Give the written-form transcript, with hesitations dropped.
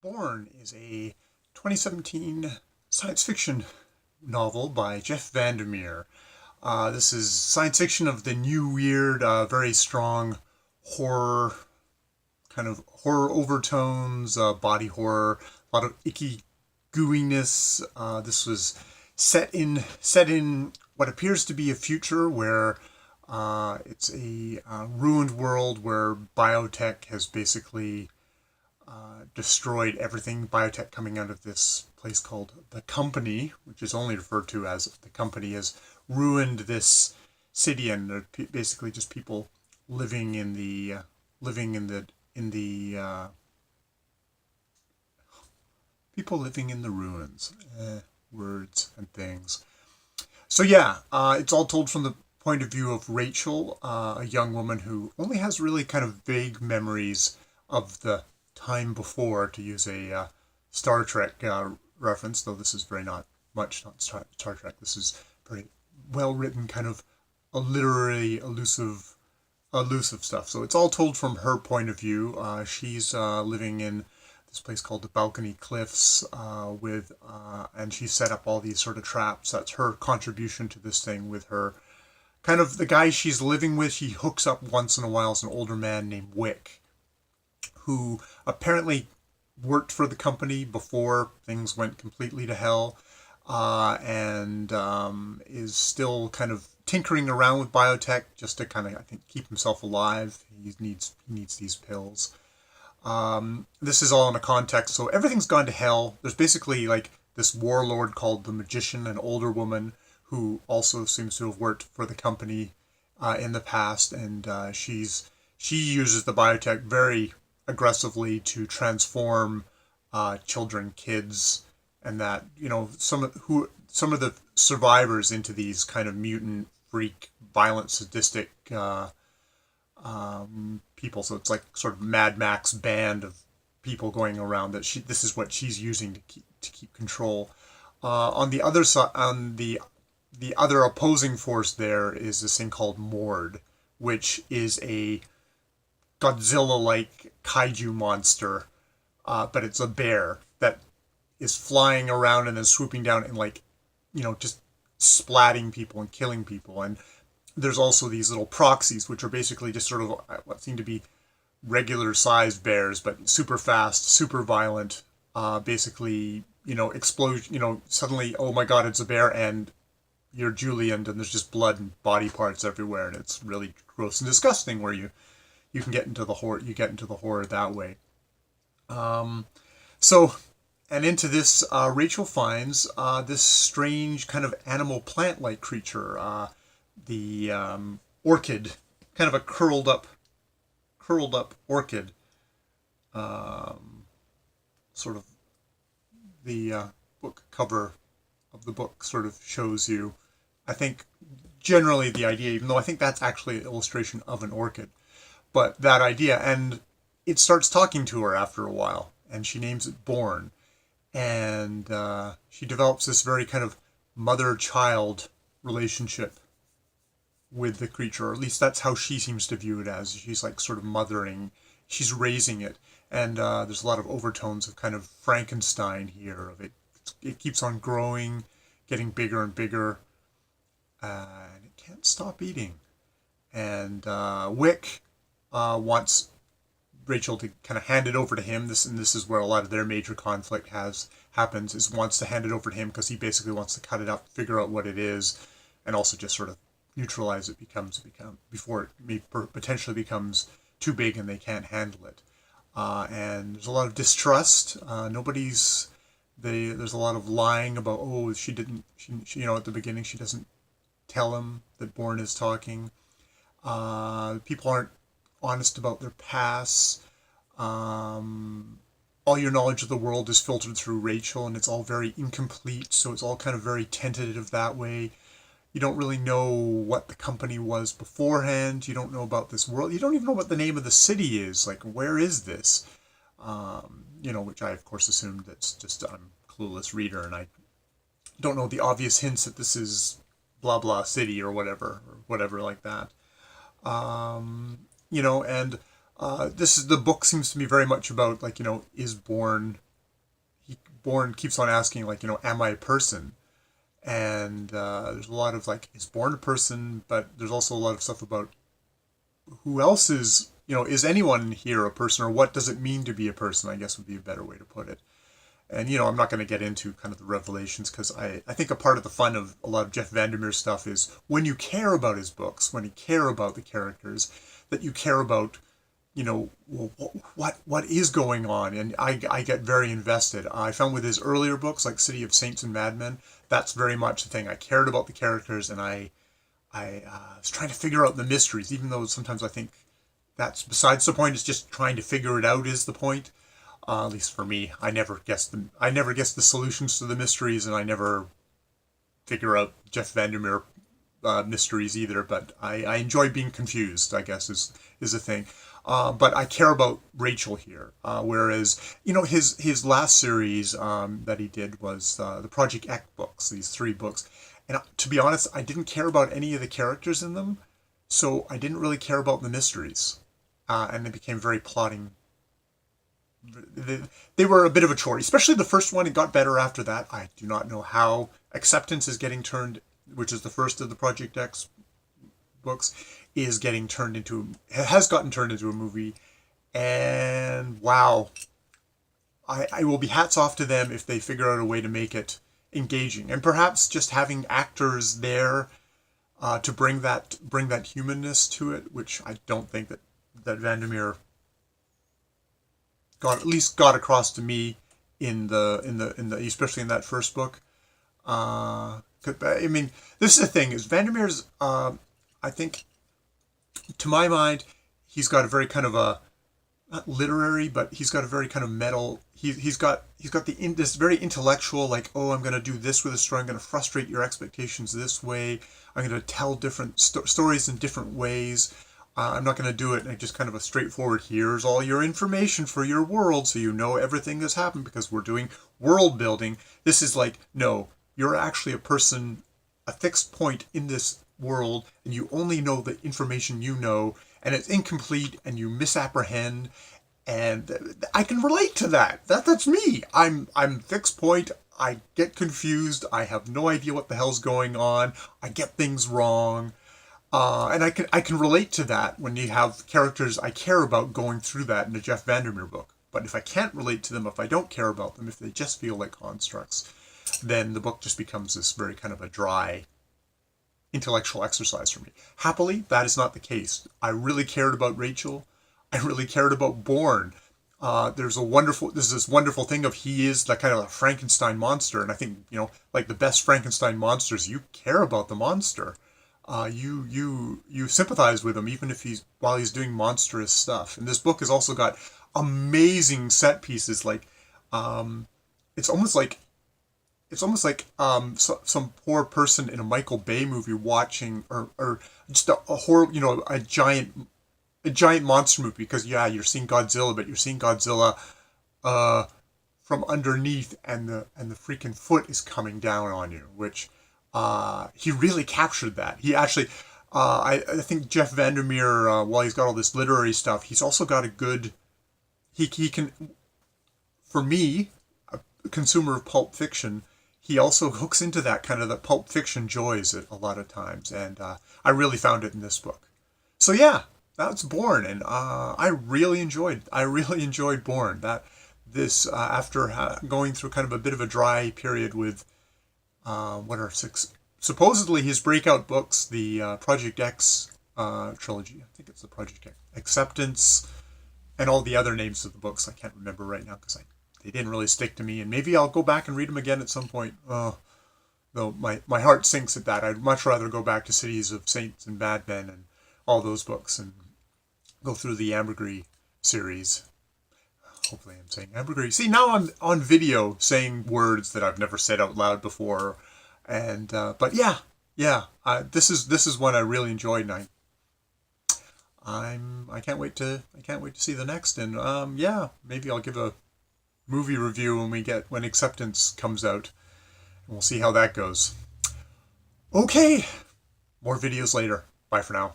Borne is a 2017 science fiction novel by Jeff VanderMeer. This is science fiction of the new weird, very strong horror, kind of horror overtones, body horror, a lot of icky gooiness. This was set in what appears to be a future where it's a ruined world where biotech has basically destroyed everything. Biotech coming out of this place called the Company, which is only referred to as the Company, has ruined this city, and they're basically just people living in the people living in the ruins. Words and things. So yeah, it's all told from the point of view of Rachel, a young woman who only has really kind of vague memories of the time before, to use a Star Trek reference, though this is very not Star Trek. This is very well written, kind of a literary elusive stuff. So it's all told from her point of view. She's living in this place called the Balcony Cliffs, and she set up all these sort of traps. That's her contribution to this thing with her. Kind of the guy she's living with, she hooks up once in a while, is an older man named Wick, who apparently worked for the Company before things went completely to hell, and is still kind of tinkering around with biotech just to kind of, I think, keep himself alive. He needs these pills. This is all in a context, so everything's gone to hell. There's basically like this warlord called the Magician, an older woman who also seems to have worked for the Company in the past, and she uses the biotech very aggressively to transform kids, and that, you know, some of the survivors into these kind of mutant, freak, violent, sadistic people. So it's like sort of Mad Max band of people going around that this is what she's using to keep control. On the other side, on the other opposing force, there is this thing called Mord, which is a Godzilla-like kaiju monster, but it's a bear that is flying around and then swooping down and, like, you know, just splatting people and killing people. And there's also these little proxies, which are basically just sort of what seem to be regular-sized bears, but super fast, super violent. Basically, you know, explosion. You know, suddenly, oh my God, it's a bear, and you're Julian, and there's just blood and body parts everywhere, and it's really gross and disgusting. Where you can get into the horror. You get into the horror that way. And into this, Rachel finds this strange kind of animal plant-like creature, the orchid, kind of a curled up orchid. Sort of the book cover of the book sort of shows you, I think, generally the idea, even though I think that's actually an illustration of an orchid. But that idea, and it starts talking to her after a while, and she names it Borne. And she develops this very kind of mother-child relationship with the creature, or at least that's how she seems to view it as. She's like sort of mothering, she's raising it. And there's a lot of overtones of kind of Frankenstein here. It keeps on growing, getting bigger and bigger, and it can't stop eating. And Wick wants Rachel to kind of hand it over to him. This is where a lot of their major conflict happens. Is wants to hand it over to him because he basically wants to cut it up, figure out what it is, and also just sort of neutralize it before it potentially becomes too big and they can't handle it. And there's a lot of distrust. There's a lot of lying about, oh, she you know, at the beginning she doesn't tell him that Borne is talking. People aren't honest about their pasts. All your knowledge of the world is filtered through Rachel, and it's all very incomplete, so it's all kind of very tentative that way. You don't really know what the Company was beforehand. You don't know about this world. You don't even know what the name of the city is. Like, where is this? You know, which I, of course, assumed that's just I'm a clueless reader, and I don't know the obvious hints that this is blah blah city or whatever like that. You know, and the book seems to be very much about, like, you know, is Borne Borne keeps on asking, like, am I a person? And there's a lot of like, is Borne a person? But there's also a lot of stuff about who else is, is anyone here a person, or what does it mean to be a person? I guess would be a better way to put it. And, I'm not going to get into kind of the revelations, because I think a part of the fun of a lot of Jeff VanderMeer's stuff is when you care about his books, when you care about the characters, that you care about, what is going on. And I get very invested. I found with his earlier books, like City of Saints and Madmen, that's very much the thing. I cared about the characters, and I was trying to figure out the mysteries, even though sometimes I think that's besides the point. It's just trying to figure it out is the point. At least for me, I never guess the solutions to the mysteries, and I never figure out Jeff VanderMeer mysteries either. But I enjoy being confused, I guess is the thing. But I care about Rachel here, whereas his last series that he did was the Project X books, these 3 books, and to be honest, I didn't care about any of the characters in them, so I didn't really care about the mysteries, and they became very plotting. They were a bit of a chore, especially the first one. It got better after that. I do not know how. Acceptance is getting turned, which is the first of the Project X books, has gotten turned into a movie, and wow, I will be hats off to them if they figure out a way to make it engaging, and perhaps just having actors there to bring that humanness to it, which I don't think that VanderMeer got across to me in the especially in that first book. I mean, this is the thing: is VanderMeer's I think, to my mind, he's got a very kind of a, not literary, but he's got a very kind of metal. He's got this very intellectual, like, oh, I'm going to do this with a story. I'm going to frustrate your expectations this way. I'm going to tell different stories in different ways. I'm not going to do it in just kind of a straightforward, here's all your information for your world so you know everything that's happened because we're doing world building. This is like, no, you're actually a person, a fixed point in this world, and you only know the information you know, and it's incomplete, and you misapprehend, and I can relate to that. That's me. I'm fixed point. I get confused. I have no idea what the hell's going on. I get things wrong. And I can relate to that when you have characters I care about going through that in a Jeff VanderMeer book. But if I can't relate to them, if I don't care about them, if they just feel like constructs, then the book just becomes this very kind of a dry intellectual exercise for me. Happily, that is not the case. I really cared about Rachel. I really cared about Borne. There's this wonderful thing of he is that kind of a Frankenstein monster, and I think, like the best Frankenstein monsters, you care about the monster. You sympathize with him even if while he's doing monstrous stuff. And this book has also got amazing set pieces, like it's almost like some poor person in a Michael Bay movie watching or just a horror, a giant monster movie, because you're seeing Godzilla, but you're seeing Godzilla from underneath, and the freaking foot is coming down on you, which he really captured that. He actually, I think Jeff VanderMeer, while he's got all this literary stuff, he's also got a good, he can, for me, a consumer of pulp fiction, he also hooks into that kind of the pulp fiction joys a lot of times, and I really found it in this book. So yeah, that's Borne, and I really enjoyed Borne. After going through kind of a bit of a dry period with supposedly his breakout books, the Project X trilogy. I think it's the Project X, Acceptance, and all the other names of the books. I can't remember right now because they didn't really stick to me, and maybe I'll go back and read them again at some point. Though my heart sinks at that. I'd much rather go back to Cities of Saints and Madmen and all those books and go through the Ambergris series. Hopefully I'm saying Ambergris. See, now I'm on video saying words that I've never said out loud before. And but yeah, this is one I really enjoyed, and I can't wait to see the next. And maybe I'll give a movie review when Acceptance comes out, and we'll see how that goes. Okay, more videos later. Bye for now.